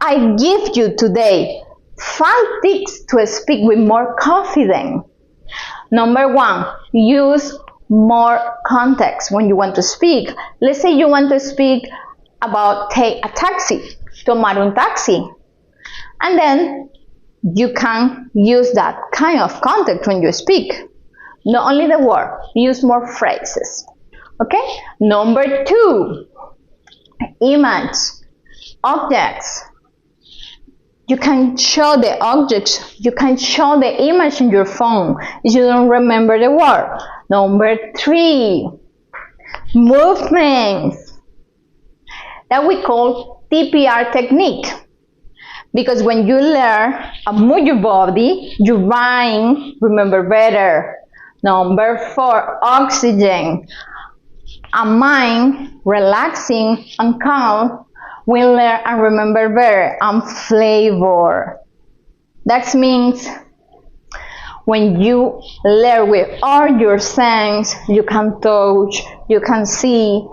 I give you today 5 tips to speak with more confidence. Number 1, use more context when you want to speak. Let's say you want to speak about take a taxi, tomar un taxi. And then you can use that kind of context when you speak. Not only the word, use more phrases. Okay? Number 2, image, objects. You can show the objects, you can show the image in your phone if you don't remember the word. Number 3, movements. That we call TPR technique. Because when you learn to move your body, your mind remember better. Number 4, oxygen. A mind relaxing and calm will learn and remember better. And flavor. That means when you learn with all your senses, you can touch, you can see,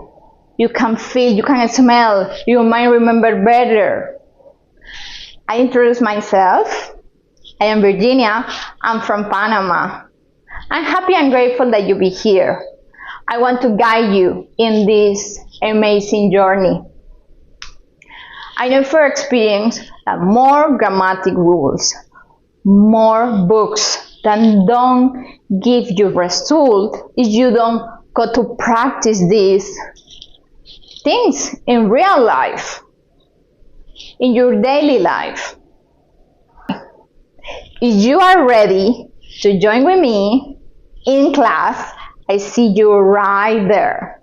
you can feel, you can smell, your mind remember better. I introduce myself. I am Virginia. I'm from Panama. I'm happy and grateful that you be here. I want to guide you in this amazing journey. I know for experience that more grammatic rules, more books that don't give you result if you don't go to practice these things in real life, in your daily life. If you are ready to join with me in class, I see you right there.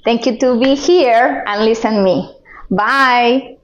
Thank you to be here and listen to me. Bye.